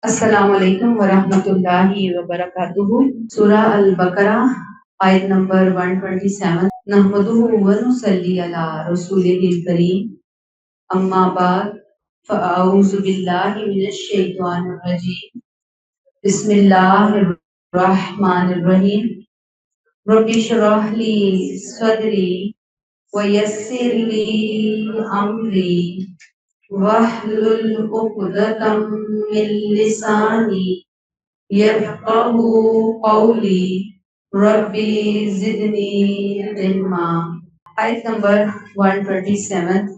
السلام علیکم ورحمۃ اللہ وبرکاتہ۔ سورہ البقرہ آیت نمبر 127۔ نحمدہ ونصلی علی رسولہ الکریم، اما بعد فاعوذ باللہ من الشیطان الرجیم، بسم اللہ الرحمن الرحیم۔ رب اشرح لی صدری ویسر لی امری واحلل عقدۃ من لسانی یفقہوا قولی ربی زدنی علما۔ آیت نمبر 127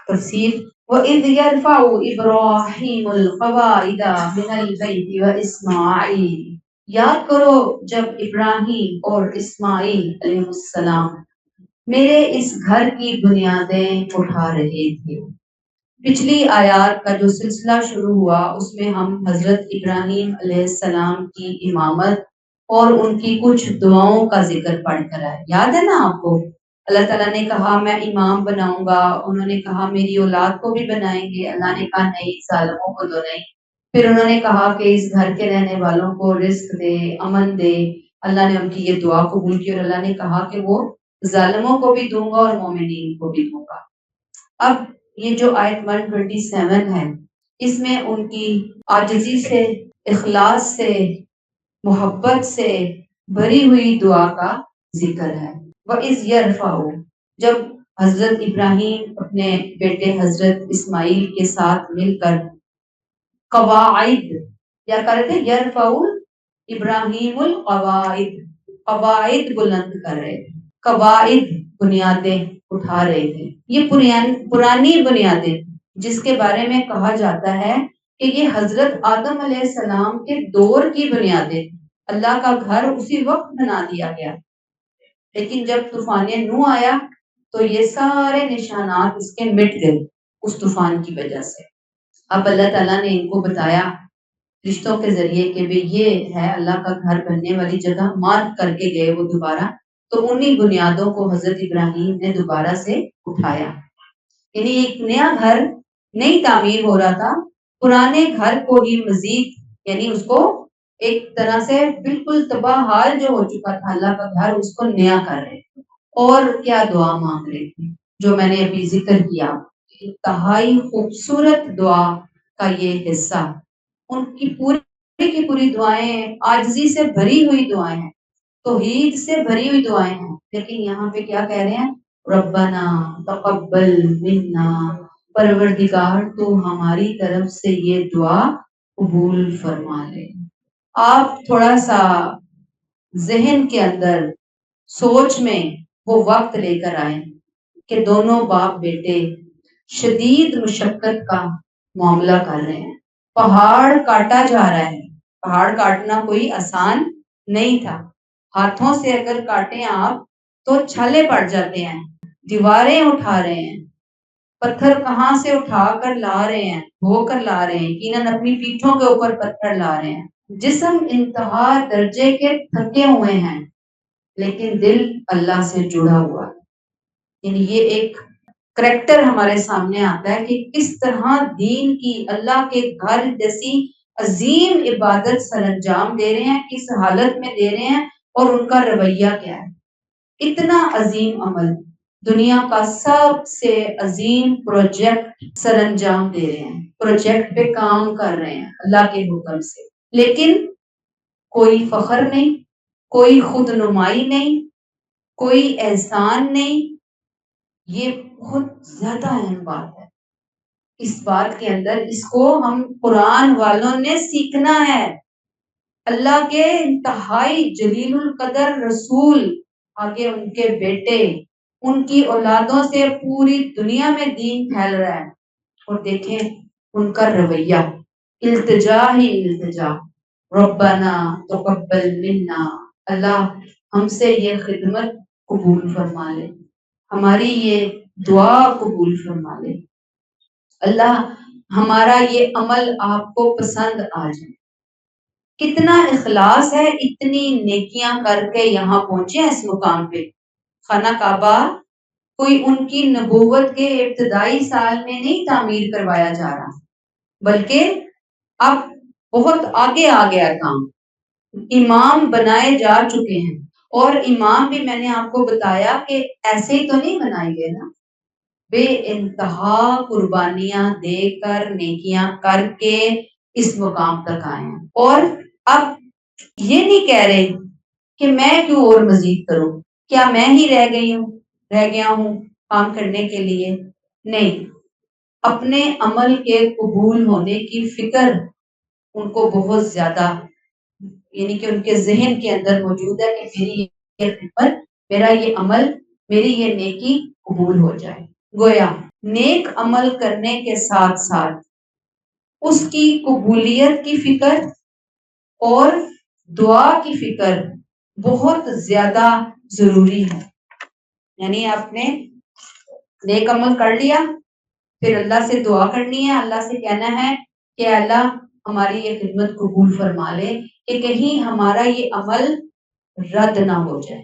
تفسیر۔ وَإِذْ يَرْفَعُ إِبْرَاهِيمُ الْقَوَاعِدَ مِنَ الْبَيْتِ وَإِسْمَاعِيلُ، یاد کرو جب ابراہیم اور اسماعیل علیہ السلام میرے اس گھر کی بنیادیں اٹھا رہے تھے۔ پچھلی آیات کا جو سلسلہ شروع ہوا اس میں ہم حضرت ابراہیم علیہ السلام کی امامت اور ان کی کچھ دعاؤں کا ذکر پڑھ کر آئے۔ یاد ہے نا آپ کو؟ اللہ تعالیٰ نے کہا میں امام بناؤں گا، انہوں نے کہا میری اولاد کو بھی بنائیں گے، اللہ نے کہا نہیں، ظالموں کو تو نہیں۔ پھر انہوں نے کہا کہ اس گھر کے رہنے والوں کو رزق دے، امن دے۔ اللہ نے ان کی یہ دعا قبول کی اور اللہ نے کہا کہ وہ ظالموں کو بھی دوں گا اور مومنین کو بھی دوں گا۔ اب یہ جو آیت 127 ہے اس میں ان کی عاجزی سے، اخلاص سے، محبت سے بھری ہوئی دعا کا ذکر ہے۔ وَإِذْ يَرْفَعُ، جب حضرت ابراہیم اپنے بیٹے حضرت اسماعیل کے ساتھ مل کر قواعد یا کرتے یرفع ابراہیم القواعد، قواعد بلند کر رہے تھے، قواعد بنیادیں اٹھا رہے تھے۔ یہ پرانی بنیادیں جس کے بارے میں کہا جاتا ہے کہ یہ حضرت آدم علیہ السلام کے دور کی بنیادیں، اللہ کا گھر اسی وقت بنا دیا گیا، لیکن جب طوفان نوح آیا تو یہ سارے نشانات اس کے مٹ گئے اس طوفان کی وجہ سے۔ اب اللہ تعالیٰ نے ان کو بتایا رشتوں کے ذریعے کہ بھی یہ ہے اللہ کا گھر بننے والی جگہ، مارک کر کے گئے وہ دوبارہ، تو انہی بنیادوں کو حضرت ابراہیم نے دوبارہ سے اٹھایا۔ یعنی ایک نیا گھر، نئی تعمیر ہو رہا تھا، پرانے گھر کو ہی مزید، یعنی اس کو ایک طرح سے بالکل تباہ حال جو ہو چکا تھا اللہ کا گھر، اس کو نیا کر رہے تھے۔ اور کیا دعا مانگ رہے تھے جو میں نے ابھی ذکر کیا، انتہائی خوبصورت دعا کا یہ حصہ، ان کی پوری دعائیں عاجزی سے بھری ہوئی دعائیں ہیں، توحید سے بھری ہوئی دعائیں ہیں، لیکن یہاں پہ کیا کہہ رہے ہیں؟ ربنا تقبل منا، پروردگار تو ہماری طرف سے یہ دعا قبول فرما لے۔ آپ تھوڑا سا ذہن کے اندر، سوچ میں وہ وقت لے کر آئیں کہ دونوں باپ بیٹے شدید مشقت کا معاملہ کر رہے ہیں، پہاڑ کاٹا جا رہا ہے۔ پہاڑ کاٹنا کوئی آسان نہیں تھا، ہاتھوں سے اگر کاٹیں آپ تو چھالے پڑ جاتے ہیں، دیواریں اٹھا رہے ہیں، پتھر کہاں سے اٹھا کر لا رہے ہیں، دھو کر لا رہے ہیں، یقیناً اپنی پیٹھوں کے اوپر پتھر لا رہے ہیں، جسم انتہا درجے کے تھکے ہوئے ہیں، لیکن دل اللہ سے جڑا ہوا ہے۔ یعنی یہ ایک کریکٹر ہمارے سامنے آتا ہے کہ کس طرح دین کی، اللہ کے گھر جیسی عظیم عبادت سر انجام دے رہے ہیں، کس حالت میں دے رہے ہیں اور ان کا رویہ کیا ہے۔ اتنا عظیم عمل، دنیا کا سب سے عظیم پروجیکٹ سر انجام دے رہے ہیں، پروجیکٹ پہ کام کر رہے ہیں اللہ کے حکم سے، لیکن کوئی فخر نہیں، کوئی خود نمائی نہیں، کوئی احسان نہیں۔ یہ بہت زیادہ اہم بات ہے۔ اس بات کے اندر اس کو ہم قرآن والوں نے سیکھنا ہے۔ اللہ کے انتہائی جلیل القدر رسول، آگے ان کے بیٹے، ان کی اولادوں سے پوری دنیا میں دین پھیل رہا ہے، اور دیکھیں ان کا رویہ، التجا ہی التجا، ربنا تقبل منا، اللہ ہم سے یہ خدمت قبول فرما لے، ہماری یہ دعا قبول فرما لے، اللہ ہمارا یہ عمل آپ کو پسند آ جائے۔ کتنا اخلاص ہے، اتنی نیکیاں کر کے یہاں پہنچے ہیں اس مقام پہ۔ خانہ کعبہ کوئی ان کی نبوت کے ابتدائی سال میں نہیں تعمیر کروایا جا رہا، بلکہ اب بہت آگے آ گیا کام، امام بنائے جا چکے ہیں. اور امام بھی میں نے آپ کو بتایا کہ ایسے ہی تو نہیں بنائے گئے نا، بے انتہا قربانیاں دے کر نیکیاں کر کے اس مقام تک آئے ہیں. اور اب یہ نہیں کہہ رہے کہ میں کیوں اور مزید کروں، کیا میں ہی رہ گیا ہوں کام کرنے کے لیے. نہیں، اپنے عمل کے قبول ہونے کی فکر ان کو بہت زیادہ، یعنی کہ ان کے ذہن کے اندر موجود ہے کہ میری یہ خدمت، میرا یہ عمل، میری یہ نیکی قبول ہو جائے. گویا نیک عمل کرنے کے ساتھ ساتھ اس کی قبولیت کی فکر اور دعا کی فکر بہت زیادہ ضروری ہے. یعنی آپ نے نیک عمل کر لیا، پھر اللہ سے دعا کرنی ہے، اللہ سے کہنا ہے کہ اللہ ہماری یہ خدمت قبول فرما لے، کہ کہیں ہمارا یہ عمل رد نہ ہو جائے،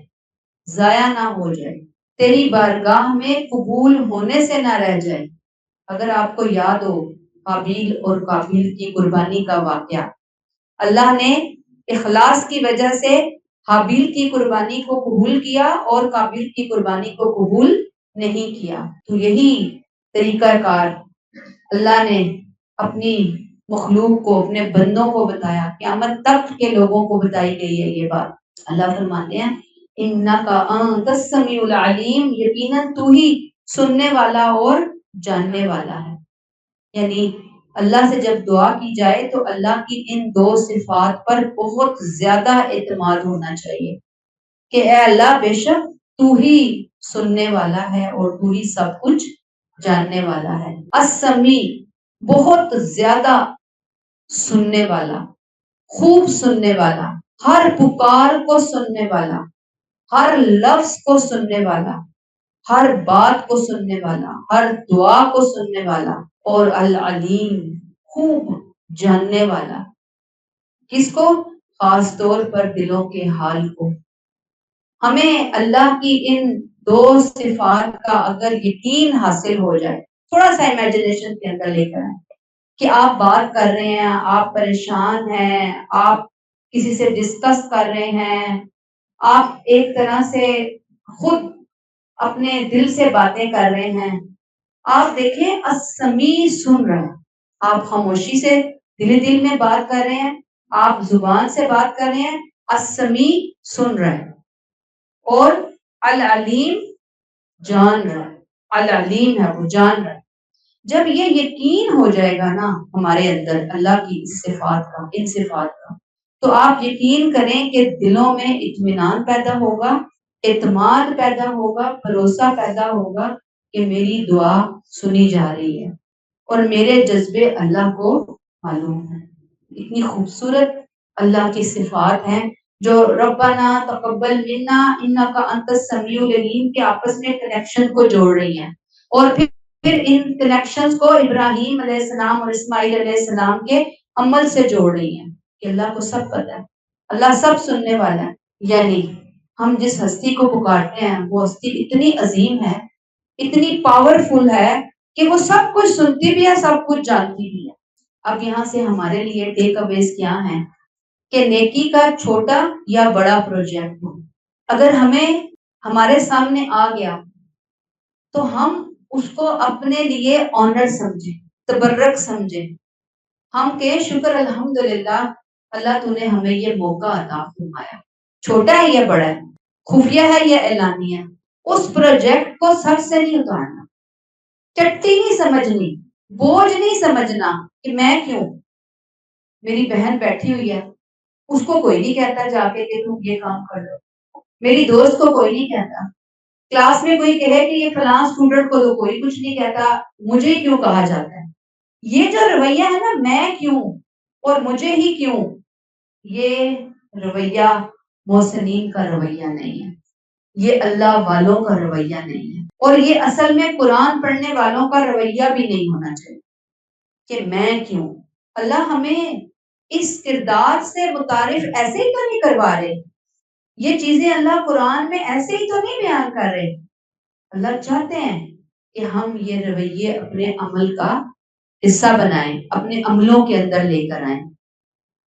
ضائع نہ ہو جائے، تیری بارگاہ میں قبول ہونے سے نہ رہ جائے. اگر آپ کو یاد ہو حابیل اور قابیل کی قربانی کا واقعہ، اللہ نے اخلاص کی وجہ سے حابیل کی قربانی کو قبول کیا اور قابیل کی قربانی کو قبول نہیں کیا. تو یہی طریقہ کار اللہ نے اپنی مخلوق کو، اپنے بندوں کو بتایا، قیامت تک کے لوگوں کو بتائی گئی ہے یہ بات. اللہ فرماتے ہیں انکا انت السمیع العلیم، یقیناً تو ہی سننے والا اور جاننے والا ہے. یعنی اللہ سے جب دعا کی جائے تو اللہ کی ان دو صفات پر بہت زیادہ اعتماد ہونا چاہیے کہ اے اللہ بے شک تو ہی سننے والا ہے اور تو ہی سب کچھ جاننے والا ہے. السمیع، بہت زیادہ سننے والا، خوب سننے والا، ہر پکار کو سننے والا، ہر لفظ کو سننے والا، ہر بات کو سننے والا، ہر دعا کو سننے والا، اور العلیم، خوب جاننے والا. کس کو؟ خاص طور پر دلوں کے حال کو. ہمیں اللہ کی ان دو صفات کا اگر یقین حاصل ہو جائے، تھوڑا سا امیجنیشن کے اندر لے کر آئیں کہ آپ بات کر رہے ہیں، آپ پریشان ہیں، آپ کسی سے ڈسکس کر رہے ہیں، آپ ایک طرح سے خود اپنے دل سے باتیں کر رہے ہیں. آپ دیکھیں السمیع سن رہے ہیں، آپ خاموشی سے دل میں بات کر رہے ہیں، آپ زبان سے بات کر رہے ہیں، السمیع سن رہے ہیں. اور العلیم جان رہا ہے، العلیم ہے وہ، جان رہا ہے. جب یہ یقین ہو جائے گا نا ہمارے اندر اللہ کی صفات کا، ان صفات کا، تو آپ یقین کریں کہ دلوں میں اطمینان پیدا ہوگا، اعتماد پیدا ہوگا، بھروسہ پیدا ہوگا کہ میری دعا سنی جا رہی ہے اور میرے جذبے اللہ کو معلوم ہے. اتنی خوبصورت اللہ کی صفات ہیں جو ربنا تقبل منا انک انت السمیع العلیم کے آپس میں کنیکشن کو جوڑ رہی ہیں، اور پھر ان کنیکشنز کو ابراہیم علیہ السلام اور اسماعیل علیہ السلام کے عمل سے جوڑ رہی ہیں کہ اللہ کو سب پتہ ہے، اللہ سب سننے والا ہے. یعنی ہم جس ہستی کو پکارتے ہیں وہ ہستی اتنی عظیم ہے، اتنی پاورفل ہے کہ وہ سب کچھ سنتی بھی ہے، سب کچھ جانتی بھی ہے. اب یہاں سے ہمارے لیے ٹیک اویز کیا ہیں کہ نیکی کا چھوٹا یا بڑا پروجیکٹ ہو، اگر ہمیں ہمارے سامنے آ گیا تو ہم اس کو اپنے لیے آنر سمجھیں، تبرک سمجھیں، ہم کہ شکر الحمدللہ اللہ تو نے ہمیں یہ موقع عطا فرمایا. چھوٹا ہے یا بڑا ہے، خفیہ ہے یا اعلانیہ ہے، اس پروجیکٹ کو سر سے نہیں اتارنا، چٹی نہیں سمجھنی، بوجھ نہیں سمجھنا کہ میں کیوں، میری بہن بیٹھی ہوئی ہے اس کو کوئی نہیں کہتا جا کے کہ تم یہ کام کر لو، میری دوست کو کوئی نہیں کہتا، کلاس میں کوئی کہے کہ یہ فلاں اسٹوڈنٹ کو تو کوئی کچھ نہیں کہتا، مجھے کیوں کہا جاتا ہے. یہ جو رویہ ہے نا، میں کیوں اور مجھے ہی کیوں، یہ رویہ محسنین کا رویہ نہیں ہے، یہ اللہ والوں کا رویہ نہیں ہے، اور یہ اصل میں قرآن پڑھنے والوں کا رویہ بھی نہیں ہونا چاہیے کہ میں کیوں. اللہ ہمیں اس کردار سے متعارف ایسے ہی تو نہیں کروا رہے، یہ چیزیں اللہ قرآن میں ایسے ہی تو نہیں بیان کر رہے. اللہ چاہتے ہیں کہ ہم یہ رویے اپنے عمل کا حصہ بنائیں، اپنے عملوں کے اندر لے کر آئیں.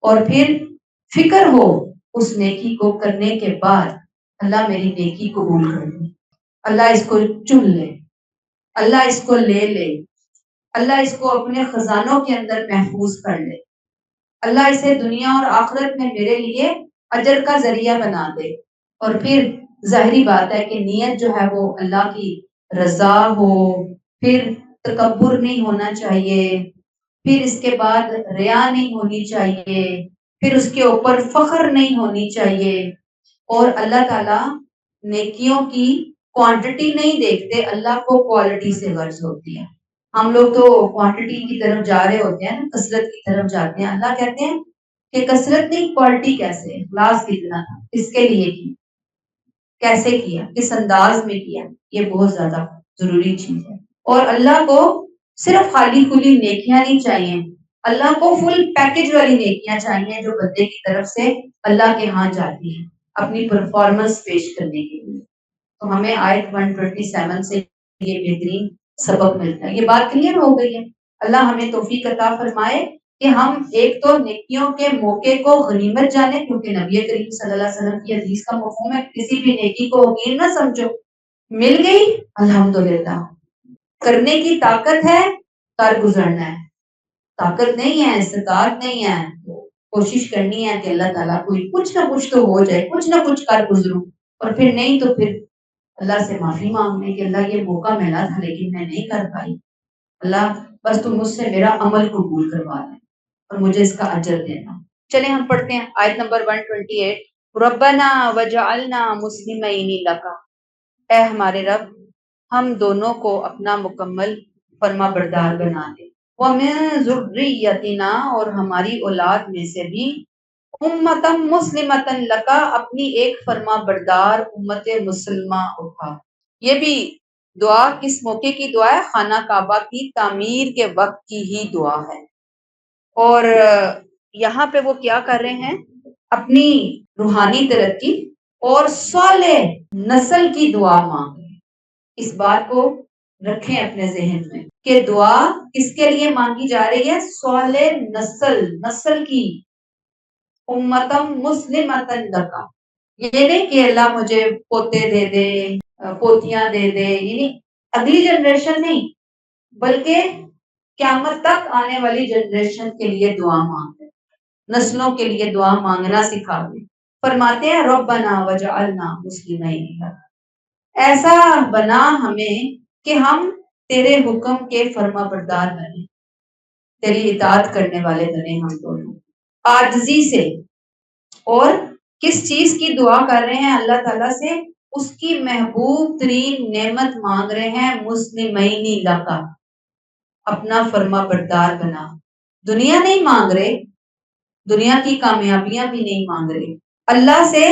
اور پھر فکر ہو اس نیکی کو کرنے کے بعد اللہ میری نیکی قبول کر لے، اللہ اس کو چن لے، اللہ اس کو لے لے، اللہ اس کو اپنے خزانوں کے اندر محفوظ کر لے، اللہ اسے دنیا اور آخرت میں میرے لیے اجر کا ذریعہ بنا دے۔ اور پھر ظاہری بات ہے کہ نیت جو ہے وہ اللہ کی رضا ہو، پھر تکبر نہیں ہونا چاہیے، پھر اس کے بعد ریا نہیں ہونی چاہیے، پھر اس کے اوپر فخر نہیں ہونی چاہیے۔ اور اللہ تعالیٰ نیکیوں کی کوانٹٹی نہیں دیکھتے، اللہ کو کوالٹی سے غرض ہوتی ہے۔ ہم لوگ تو کوانٹٹی کی طرف جا رہے ہوتے ہیں، کثرت کی طرف جاتے ہیں، اللہ کہتے ہیں کہ کثرت نہیں، کوالٹی کیسے، اخلاص کتنا تھا، کس کے لیے کی، کیسے کیا، کس انداز میں کیا، یہ بہت زیادہ ضروری چیز ہے۔ اور اللہ کو صرف خالی کھلی نیکیاں نہیں چاہیے، اللہ کو فل پیکج والی نیکیاں چاہیے جو بندے کی طرف سے اللہ کے ہاں جاتی ہیں اپنی پرفارمنس پیش کرنے کے لیے۔ تو ہمیں آیت 127 سے یہ بہترین سبق ملتا ہے۔ یہ بات کلیئر ہو گئی ہے؟ اللہ ہمیں توفیق عطا فرمائے کہ ہم ایک تو نیکیوں کے موقع کو غنیمت جانے، کیونکہ نبی کریم صلی اللہ علیہ وسلم کی حدیث کا مفہوم ہے کسی بھی نیکی کو حقیر نہ سمجھو، مل گئی الحمدللہ، کرنے کی طاقت ہے، کر گزرنا ہے، طاقت نہیں ہے، استطاعت نہیں ہے، کوشش کرنی ہے کہ اللہ تعالیٰ کوئی کچھ نہ کچھ تو ہو جائے، کچھ نہ کچھ کر گزروں، اور پھر نہیں تو پھر اللہ سے معافی مانگنے کہ اللہ یہ موقع ملا تھا لیکن میں نہیں کر پائی، اللہ بس تم مجھ سے میرا عمل قبول کروا دے اور مجھے اس کا اجر دینا۔ چلیں ہم پڑھتے ہیں آیت نمبر 128۔ ربنا وجعلنا مسلمین لک، اے ہمارے رب ہم دونوں کو اپنا مکمل فرما بردار بنا دے، وَمِن ذُرِّيَّتِنَا، اور ہماری اولاد میں سے بھی امتم مسلمتن لکا، اپنی ایک فرما بردار امت مسلمہ اٹھا۔ یہ بھی دعا کس موقع کی دعا ہے؟ خانہ کعبہ کی تعمیر کے وقت کی ہی دعا ہے۔ اور یہاں پہ وہ کیا کر رہے ہیں؟ اپنی روحانی ترقی اور صالح نسل کی دعا مانگ رہے ہیں۔ اس بات کو رکھیں اپنے ذہن میں کہ دعا کس کے لیے مانگی جا رہی ہے؟ صالح نسل کی، امتم مسلمتن لکا، یہ نہیں کہ اللہ مجھے پوتے دے دے، پوتیاں دے دے، یعنی اگلی جنریشن نہیں بلکہ قیامت تک آنے والی جنریشن کے لیے دعا مانگتے، نسلوں کے لیے دعا مانگنا سکھا دے۔ فرماتے ہیں ربنا وجعلنا مسلمین لک، ایسا بنا ہمیں کہ ہم تیرے حکم کے فرما بردار بنے، تیری اطاعت کرنے والے بنے ہم دونوں عاجزی سے۔ اور کس چیز کی دعا کر رہے ہیں اللہ تعالیٰ سے؟ اس کی محبوب ترین نعمت مانگ رہے ہیں، مسلمین لکا، اپنا فرما بردار بنا۔ دنیا نہیں مانگ رہے، دنیا کی کامیابیاں بھی نہیں مانگ رہے، اللہ سے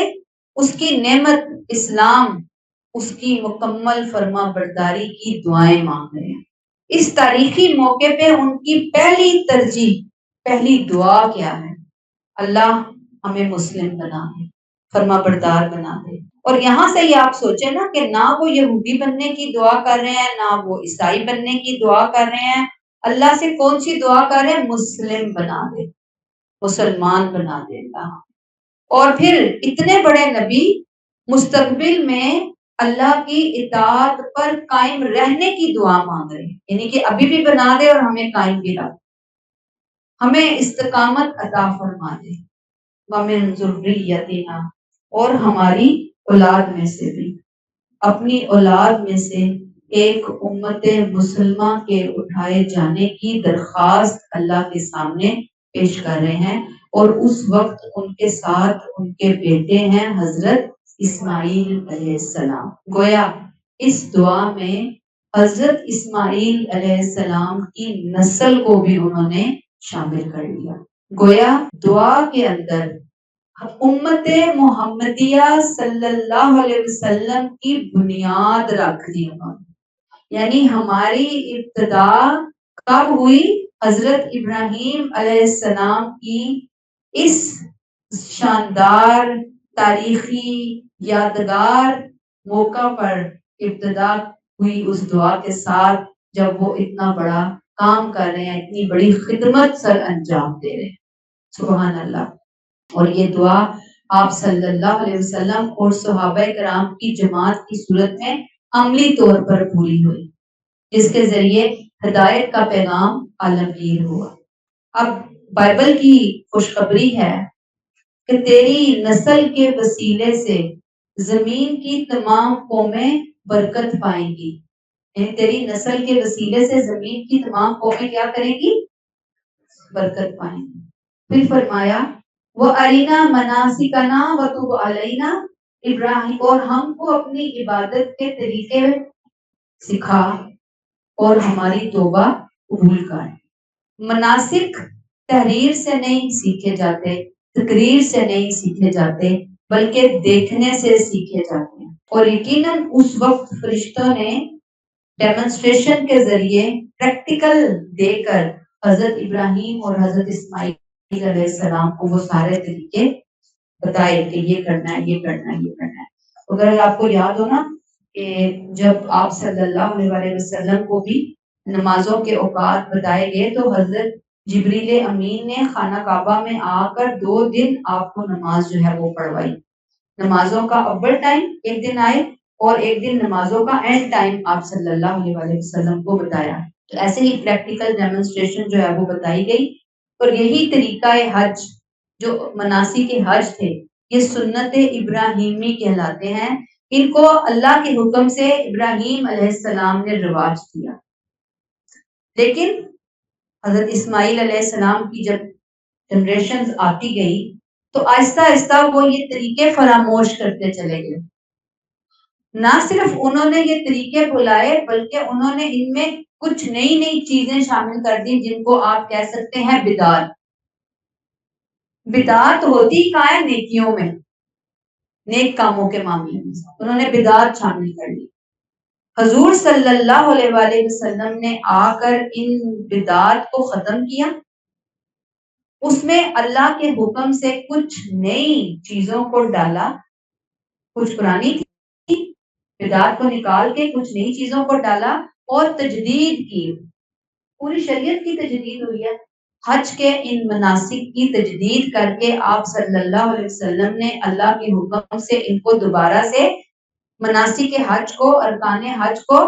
اس کی نعمت اسلام، اس کی مکمل فرما برداری کی دعائیں مانگ رہے ہیں۔ اس تاریخی موقع پہ ان کی پہلی ترجیح، پہلی دعا کیا ہے؟ اللہ ہمیں مسلم بنا دے، فرما بردار بنا دے۔ اور یہاں سے ہی آپ سوچیں نا کہ نہ وہ یہودی بننے کی دعا کر رہے ہیں، نہ وہ عیسائی بننے کی دعا کر رہے ہیں، اللہ سے کون سی دعا کر رہے ہیں؟ مسلم بنا دے، مسلمان بنا دے اللہ۔ اور پھر اتنے بڑے نبی مستقبل میں اللہ کی اطاعت پر قائم رہنے کی دعا مانگ رہے ہیں، یعنی کہ ابھی بھی بنا دے اور ہمیں قائم بھی رکھ، ہمیں استقامت عطا فرما دے۔ وَمِن ذُرِّيَّتِنَا، اور ہماری اولاد میں سے بھی، اپنی اولاد میں سے ایک امت مسلمہ کے اٹھائے جانے کی درخواست اللہ کے سامنے پیش کر رہے ہیں۔ اور اس وقت ان کے ساتھ ان کے بیٹے ہیں حضرت اسماعیل علیہ السلام۔ گویا اس دعا میں حضرت اسماعیل علیہ السلام کی نسل کو بھی انہوں نے شامل کر لیا۔ گویا دعا کے اندر امت محمدیہ صلی اللہ علیہ وسلم کی بنیاد رکھ دی انہوں نے، یعنی ہماری ابتدا کب ہوئی؟ حضرت ابراہیم علیہ السلام کی اس شاندار تاریخی یادگار موقع پر ابتدا ہوئی، اس دعا کے ساتھ جب وہ اتنا بڑا کام کر رہے ہیں، اتنی بڑی خدمت سر انجام دے رہے ہیں۔ سبحان اللہ۔ اور یہ دعا آپ صلی اللہ علیہ وسلم اور صحابہ کرام کی جماعت کی صورت میں عملی طور پر پوری ہوئی، جس کے ذریعے ہدایت کا پیغام عالمگیر ہوا۔ اب بائبل کی خوشخبری ہے کہ تیری نسل کے وسیلے سے زمین کی تمام قومیں برکت پائیں گی، یعنی تیری نسل کے وسیلے سے زمین کی تمام قومیں کیا کریں گی؟ برکت پائیں گی۔ پھر فرمایا وہ ارینا مناسکنا وتب علینا، ابراہیم اور ہم کو اپنی عبادت کے طریقے سکھا اور ہماری توبہ قبول کر۔ مناسک تحریر سے نہیں سیکھے جاتے، تقریر سے نہیں سیکھے جاتے، بلکہ دیکھنے سے سیکھے جاتے ہیں۔ اور یقیناً اس وقت فرشتوں نے ڈیمونسٹریشن کے ذریعے پریکٹیکل دے کر حضرت ابراہیم اور حضرت اسماعیل علیہ السلام کو وہ سارے طریقے بتائے کہ یہ کرنا ہے، یہ کرنا ہے، یہ کرنا ہے۔ اگر آپ کو یاد ہو نا کہ جب آپ صلی اللہ علیہ وسلم کو بھی نمازوں کے اوقات بتائے گئے تو حضرت جبریل امین نے خانہ کعبہ میں آ کر 2 دن آپ کو نماز جو ہے وہ پڑھوائی۔ نمازوں کا اول ٹائم ایک دن آئے اور ایک دن نمازوں کا اینڈ ٹائم آپ صلی اللہ علیہ وسلم کو بتایا۔ تو ایسے ہی پریکٹیکل ڈیمونسٹریشن جو ہے وہ بتائی گئی۔ اور یہی طریقہ حج جو مناسک حج تھے یہ سنت ابراہیمی کہلاتے ہیں۔ ان کو اللہ کے حکم سے ابراہیم علیہ السلام نے رواج کیا، لیکن حضرت اسماعیل علیہ السلام کی جب جنریشن آتی گئی تو آہستہ آہستہ وہ یہ طریقے فراموش کرتے چلے گئے۔ نہ صرف انہوں نے یہ طریقے بلائے بلکہ انہوں نے ان میں کچھ نئی نئی چیزیں شامل کر دی جن کو آپ کہہ سکتے ہیں بدعت۔ بدعت ہوتی کہاں ہے؟ نیکیوں میں، نیک کاموں کے معاملے میں انہوں نے بدعت شامل کر لی۔ حضور صلی اللہ علیہ وآلہ وسلم نے آ کر ان بدعات کو ختم کیا، اس میں اللہ کے حکم سے کچھ نئی چیزوں کو ڈالا، کچھ پرانی تھی بدعات کو نکال کے کچھ نئی چیزوں کو ڈالا اور تجدید کی۔ پوری شریعت کی تجدید ہوئی ہے۔ حج کے ان مناسک کی تجدید کر کے آپ صلی اللہ علیہ وسلم نے اللہ کے حکم سے ان کو دوبارہ سے مناسک حج کو، ارکان حج کو،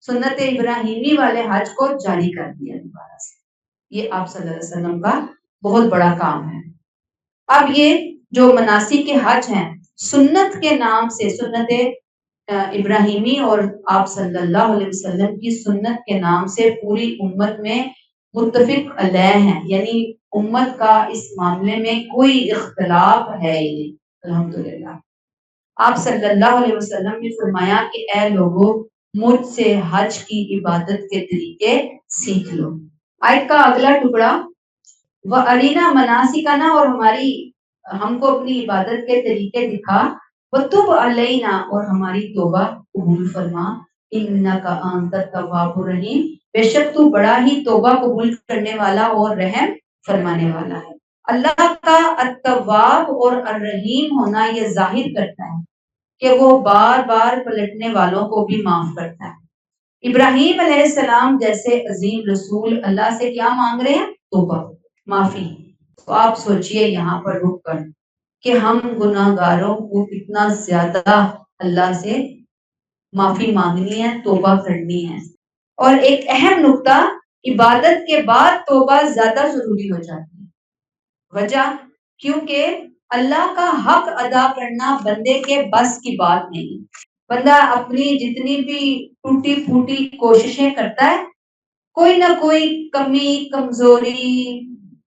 سنت ابراہیمی والے حج کو جاری کر دیا دوبارہ سے۔ یہ آپ صلی اللہ علیہ وسلم کا بہت بڑا کام ہے۔ اب یہ جو مناسک حج ہیں سنت کے نام سے، سنت ابراہیمی اور آپ صلی اللہ علیہ وسلم کی سنت کے نام سے پوری امت میں متفق علیہ ہیں، یعنی امت کا اس معاملے میں کوئی اختلاف ہے ہی نہیں۔ الحمدللہ آپ صلی اللہ علیہ وسلم نے فرمایا کہ اے لوگوں مجھ سے حج کی عبادت کے طریقے سیکھ لو۔ آیت کا اگلا ٹکڑا وَأَرِنَا مَنَاسِكَنَا، اور ہم کو اپنی عبادت کے طریقے دکھا، وَتُبْ عَلَيْنَا، اور ہماری توبہ قبول فرما، إِنَّكَ أَنْتَ التَّوَّابُ الرَّحِيمُ، بے شک تو بڑا ہی توبہ قبول کرنے والا اور رحم فرمانے والا ہے۔ اللہ کا التواب اور الرحیم ہونا یہ ظاہر کرتا ہے کہ وہ بار بار پلٹنے والوں کو بھی معاف کرتا ہے۔ ابراہیم علیہ السلام جیسے عظیم رسول اللہ سے کیا مانگ رہے ہیں؟ توبہ، معافی۔ تو آپ سوچئے یہاں پر رک کر کہ ہم گناہ گاروں کو کتنا زیادہ اللہ سے معافی مانگنی ہے، توبہ کرنی ہے۔ اور ایک اہم نقطہ، عبادت کے بعد توبہ زیادہ ضروری ہو جاتی ہے۔ وجہ کیونکہ اللہ کا حق ادا کرنا بندے کے بس کی بات نہیں۔ بندہ اپنی جتنی بھی ٹوٹی پھوٹی کوششیں کرتا ہے، کوئی نہ کوئی کمی، کمزوری،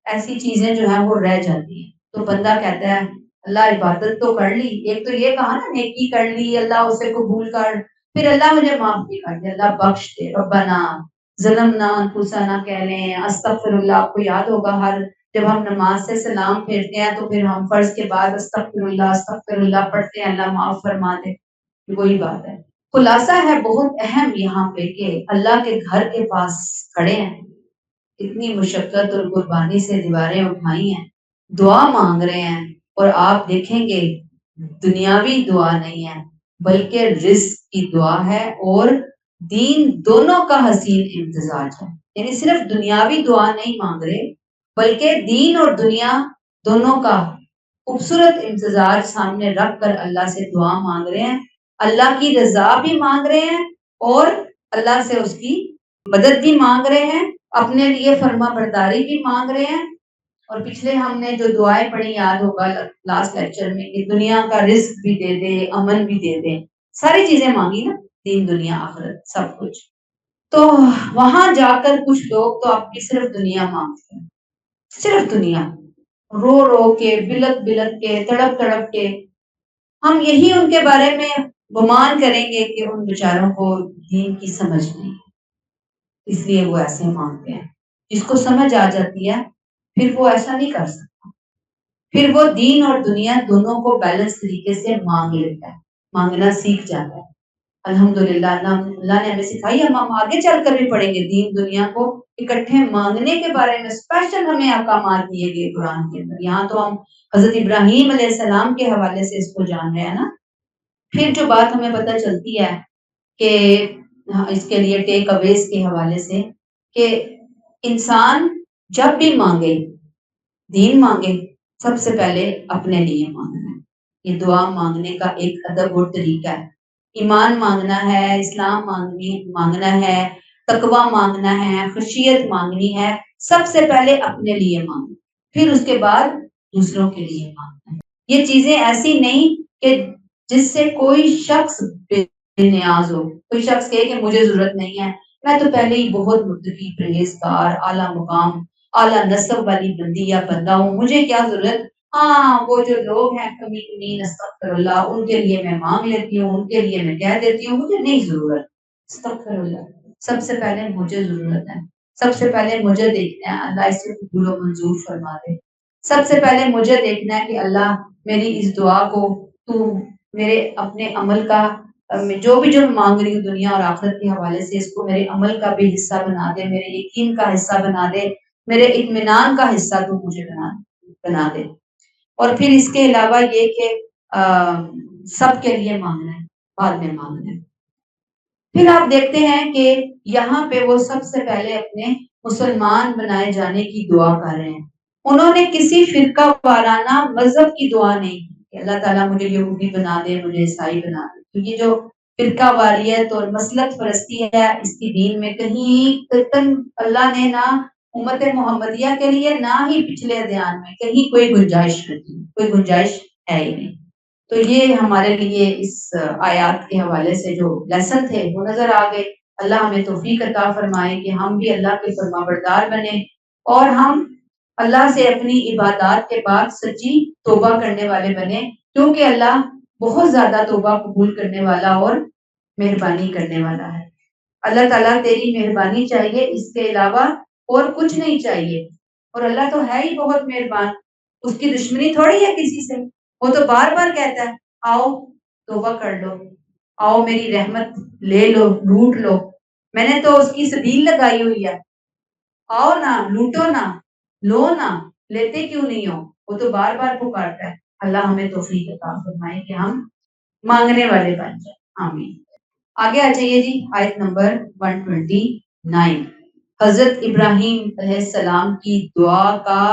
ایسی چیزیں جو ہیں وہ رہ جاتی ہیں۔ تو بندہ کہتا ہے اللہ عبادت تو کر لی، ایک تو یہ کہا نا نیکی کر لی، اللہ اسے قبول کر، پھر اللہ مجھے معاف بھی کر دے، اللہ بخش دے، ربنا ظلمنا انفسنا کہہ لیں، استغفر اللہ۔ آپ کو یاد ہوگا جب ہم نماز سے سلام پھیرتے ہیں تو پھر ہم فرض کے بعد استغفر اللہ پڑھتے ہیں، اللہ معاف فرما دے، وہی بات ہے۔ خلاصہ ہے بہت اہم یہاں پہ کہ اللہ کے گھر کے پاس کھڑے ہیں، اتنی مشقت اور قربانی سے دیواریں اٹھائی ہیں، دعا مانگ رہے ہیں، اور آپ دیکھیں گے دنیاوی دعا نہیں ہے بلکہ رزق کی دعا ہے اور دین دونوں کا حسین امتزاج ہے۔ یعنی صرف دنیاوی دعا نہیں مانگ رہے بلکہ دین اور دنیا دونوں کا خوبصورت امتزاج سامنے رکھ کر اللہ سے دعا مانگ رہے ہیں، اللہ کی رضا بھی مانگ رہے ہیں اور اللہ سے اس کی مدد بھی مانگ رہے ہیں، اپنے لیے فرما برداری بھی مانگ رہے ہیں۔ اور پچھلے ہم نے جو دعائیں پڑھی یاد ہوگا لاسٹ لیکچر میں کہ دنیا کا رزق بھی دے دے، امن بھی دے دے، ساری چیزیں مانگی نا، دین دنیا آخرت سب کچھ۔ تو وہاں جا کر کچھ لوگ تو اپنی صرف دنیا مانگتے ہیں، صرف دنیا، رو رو کے، بلک بلک کے، تڑپ تڑپ کے۔ ہم یہی ان کے بارے میں گمان کریں گے کہ ان بیچاروں کو دین کی سمجھ نہیں، اس لیے وہ ایسے مانگتے ہیں۔ جس کو سمجھ آ جاتی ہے پھر وہ ایسا نہیں کر سکتا، پھر وہ دین اور دنیا دونوں کو بیلنس طریقے سے مانگ لیتا ہے، مانگنا سیکھ جاتا ہے۔ الحمدللہ اللہ نے ہمیں سکھائی، ہم آگے چل کر بھی پڑھیں گے دین دنیا کو اکٹھے مانگنے کے بارے میں اسپیشل ہمیں احکامات دیے گئے قرآن کے اندر۔ یہاں تو ہم حضرت ابراہیم علیہ السلام کے حوالے سے اس کو جان رہے ہیں نا۔ پھر جو بات ہمیں پتہ چلتی ہے کہ اس کے لیے ٹیک اویز کے حوالے سے کہ انسان جب بھی مانگے، دین مانگے، سب سے پہلے اپنے لیے مانگنا ہے۔ یہ دعا مانگنے کا ایک ادب اور طریقہ ہے۔ ایمان مانگنا ہے، اسلام مانگنا ہے، تقوی مانگنا ہے، خشیت مانگنی ہے، سب سے پہلے اپنے لیے مانگنا، پھر اس کے بعد دوسروں کے لیے مانگنا ہے۔ یہ چیزیں ایسی نہیں کہ جس سے کوئی شخص بے نیاز ہو، کوئی شخص کہے کہ مجھے ضرورت نہیں ہے، میں تو پہلے ہی بہت متقی، پرہیزگار، اعلیٰ مقام، اعلیٰ نسب والی بندی یا بندہ ہوں، مجھے کیا ضرورت۔ ہاں وہ جو لوگ ہیں کمی کمی استغفر اللہ، ان کے لیے میں مانگ لیتی ہوں، ان کے لیے میں کہہ دیتی ہوں مجھے نہیں ضرورت۔ استغفر اللہ، سب سے پہلے مجھے ضرورت ہے، سب سے پہلے مجھے دیکھنا ہے اللہ اس سے قبول و منظور فرما دے۔ سب سے پہلے مجھے دیکھنا ہے کہ اللہ میری اس دعا کو تو میرے اپنے عمل کا جو بھی مانگ رہی ہوں دنیا اور آخرت کے حوالے سے، اس کو میرے عمل کا بھی حصہ بنا دے، میرے یقین کا حصہ بنا دے، میرے اطمینان کا حصہ تو مجھے بنا دے۔ اور پھر اس کے علاوہ یہ کہ سب کے لیے مانگنا ہے، بعد میں مانگنا ہے۔ پھر آپ دیکھتے ہیں کہ یہاں پہ وہ سب سے پہلے اپنے مسلمان بنائے جانے کی دعا کر رہے ہیں۔ انہوں نے کسی فرقہ وارانہ مذہب کی دعا نہیں کی کہ اللہ تعالیٰ مجھے یہودی بنا دے، مجھے عیسائی بنا دے، کیونکہ جو فرقہ واریت اور مسلک پرستی ہے اس کی دین میں کہیں اللہ نے نہ امت محمدیہ کے لیے نہ ہی پچھلے ادیان میں کہیں کوئی گنجائش رکھی، کوئی گنجائش ہے ہی نہیں۔ تو یہ ہمارے لیے اس آیات کے حوالے سے جو لیسن تھے وہ نظر آ گئے۔ اللہ ہمیں توفیق عطا فرمائے کہ ہم بھی اللہ کے فرما بردار بنے اور ہم اللہ سے اپنی عبادات کے بعد سچی توبہ کرنے والے بنے، کیونکہ اللہ بہت زیادہ توبہ قبول کرنے والا اور مہربانی کرنے والا ہے۔ اللہ تعالیٰ تیری مہربانی چاہیے، اس کے علاوہ اور کچھ نہیں چاہیے۔ اور اللہ تو ہے ہی بہت مہربان، اس کی دشمنی تھوڑی ہے کسی سے، وہ تو بار بار کہتا ہے آؤ توبہ کر لو، آؤ میری رحمت لے لو، لوٹ لو، میں نے تو اس کی سبیل لگائی ہوئی ہے، آؤ نا، لوٹو نا، لو نا، لیتے کیوں نہیں ہو؟ وہ تو بار بار پکارتا ہے۔ اللہ ہمیں توفیق عطا فرمائے کہ ہم مانگنے والے بن جائیں، آمین۔ آگے آ جائیے جی، آیت نمبر 129۔ حضرت ابراہیم علیہ السلام کی دعا کا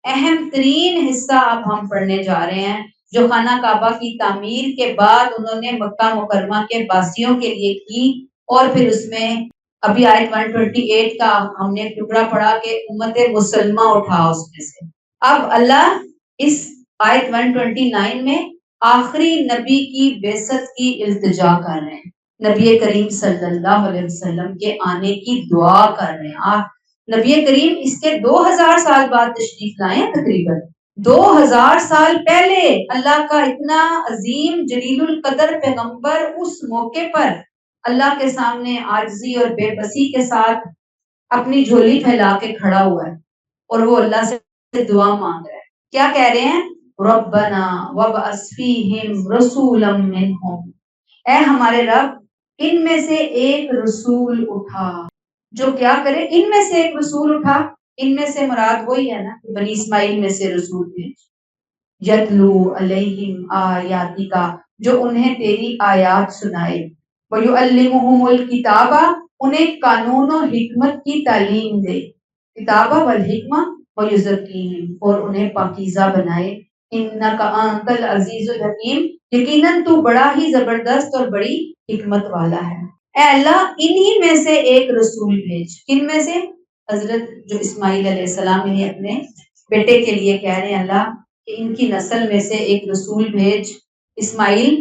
اہم ترین حصہ اب ہم پڑھنے جا رہے ہیں، جو خانہ کعبہ کی تعمیر کے بعد انہوں نے مکہ مکرمہ کے باسیوں کے لیے کی۔ اور پھر اس میں ابھی آیت 128 کا ہم نے ٹکڑا پڑھا کہ امت مسلمہ اٹھا اس میں سے۔ اب اللہ اس آیت 129 میں آخری نبی کی بعثت کی التجا کر رہے ہیں، نبی کریم صلی اللہ علیہ وسلم کے آنے کی دعا کر رہے ہیں۔ نبی کریم اس کے 2000 سال بعد تشریف لائے ہیں، تقریباً 2000 سال پہلے اللہ کا اتنا عظیم جلیل القدر پیغمبر اس موقع پر اللہ کے سامنے عاجزی اور بے بسی کے ساتھ اپنی جھولی پھیلا کے کھڑا ہوا ہے اور وہ اللہ سے دعا مانگ رہا ہے۔ کیا کہہ رہے ہیں؟ ربنا وابعث فیہم رسولا منہم، اے ہمارے رب ان میں سے ایک رسول اٹھا جو کیا کرے، ان میں سے ایک رسول اٹھا، ان میں سے مراد وہی ہے نا بنی اسماعیل میں سے رسول تھے، یتلو علیہم آیاتک، جو انہیں تیری آیات سنائے، ویعلمہم الکتاب، انہیں قانون و حکمت کی تعلیم دے، کتابہ والحکمہ، وَيُزَكِّيهِمْ اور انہیں پاکیزہ بنائے. اِنَّكَ أَنْتَ الْعَزِيزُ الْحَكِيمُ یقیناً تو بڑا ہی زبردست اور بڑی حکمت والا ہے. اے اللہ انہی میں سے ایک رسول بھیج. کن میں سے؟ حضرت جو اسماعیل علیہ السلام انہیں اپنے بیٹے کے لیے کہہ رہے ہیں اللہ کہ ان کی نسل میں سے ایک رسول بھیج. اسماعیل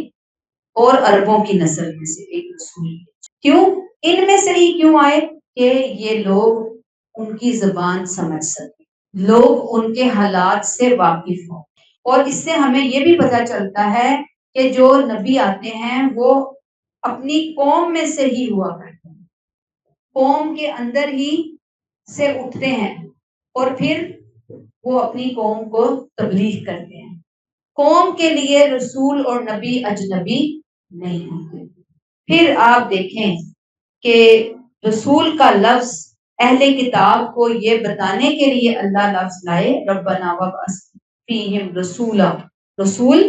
اور عربوں کی نسل میں سے ایک رسول بھیج. کیوں؟ ان میں سے ہی کیوں آئے؟ کہ یہ لوگ ان کی زبان سمجھ سکیں، لوگ ان کے حالات سے واقف ہوں. اور اس سے ہمیں یہ بھی پتہ چلتا ہے کہ جو نبی آتے ہیں وہ اپنی قوم میں سے ہی ہوا کرتے ہیں، قوم کے اندر ہی سے اٹھتے ہیں اور پھر وہ اپنی قوم کو تبلیغ کرتے ہیں. قوم کے لیے رسول اور نبی اجنبی نہیں ہوتے. پھر آپ دیکھیں کہ رسول کا لفظ اہل کتاب کو یہ بتانے کے لیے اللہ لفظ لائے ربنا وابعث فیہم رسولا، رسول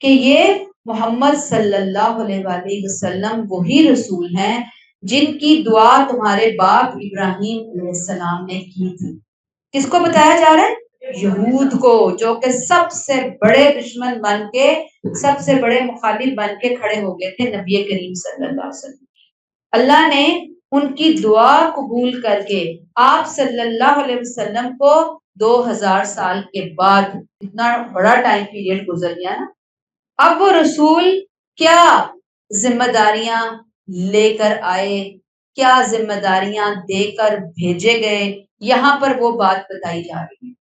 کہ یہ محمد صلی اللہ علیہ وآلہ وسلم وہی رسول ہیں جن کی دعا تمہارے باپ ابراہیم علیہ السلام نے کی تھی. کس کو بتایا جا رہا ہے؟ یہود کو، جو کہ سب سے بڑے دشمن بن کے، سب سے بڑے مخالف بن کے کھڑے ہو گئے تھے نبی کریم صلی اللہ علیہ وسلم. اللہ نے ان کی دعا قبول کر کے آپ صلی اللہ علیہ وسلم کو 2000 سال کے بعد، اتنا بڑا ٹائم پیریڈ گزر گیا نا، اب وہ رسول کیا ذمہ داریاں لے کر آئے، کیا ذمہ داریاں دے کر بھیجے گئے، یہاں پر وہ بات بتائی جا رہی ہے.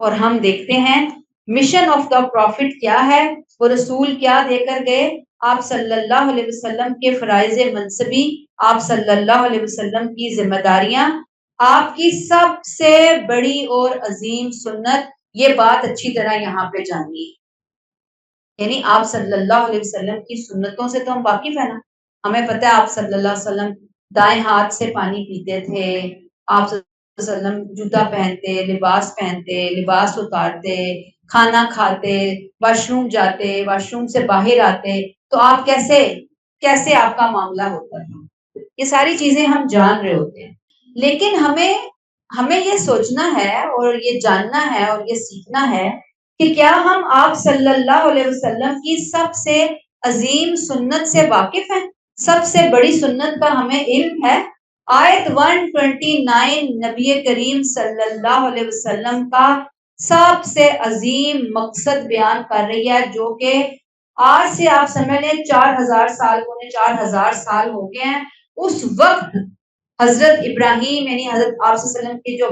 اور ہم دیکھتے ہیں مشن آف دا پروفٹ کیا ہے، وہ رسول کیا دے کر گئے. آپ صلی اللہ علیہ وسلم کے فرائض منصبی، آپ صلی اللہ علیہ وسلم کی ذمہ داریاں، آپ کی سب سے بڑی اور عظیم سنت. یہ بات اچھی طرح یہاں پہ جانیے، یعنی آپ صلی اللہ علیہ وسلم کی سنتوں سے تو ہم واقف ہیں نا. ہمیں پتہ ہے آپ صلی اللہ علیہ وسلم دائیں ہاتھ سے پانی پیتے تھے، آپ صلی اللہ علیہ وسلم جوتا پہنتے، لباس پہنتے، لباس اتارتے، کھانا کھاتے، واش روم جاتے، واش روم سے باہر آتے. تو آپ کیسے آپ کا معاملہ ہوتا تھا، یہ ساری چیزیں ہم جان رہے ہوتے ہیں. لیکن ہمیں یہ سوچنا ہے اور یہ جاننا ہے اور یہ سیکھنا ہے کہ کیا ہم آپ صلی اللہ علیہ وسلم کی سب سے عظیم سنت سے واقف ہیں، سب سے بڑی سنت کا ہمیں علم ہے. آیت 129 نبی کریم صلی اللہ علیہ وسلم کا سب سے عظیم مقصد بیان کر رہی ہے، جو کہ آج سے آپ سمجھ لیں 4000 سال ہونے 4000 سال ہو گئے ہیں. اس وقت حضرت ابراہیم یعنی حضرت آپ صلی اللہ علیہ وسلم کے جو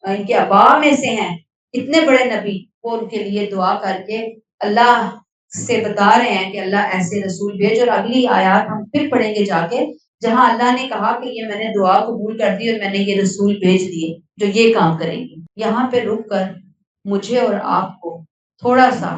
ان کے ابا میں سے ہیں اتنے بڑے نبی، وہ ان کے لیے دعا کر کے اللہ سے بتا رہے ہیں کہ اللہ ایسے رسول بھیج. اور اگلی آیات ہم پھر پڑھیں گے جا کے، جہاں اللہ نے کہا کہ یہ میں نے دعا قبول کر دی اور میں نے یہ رسول بھیج دیے جو یہ کام کریں گے. یہاں پہ رک کر مجھے اور آپ کو تھوڑا سا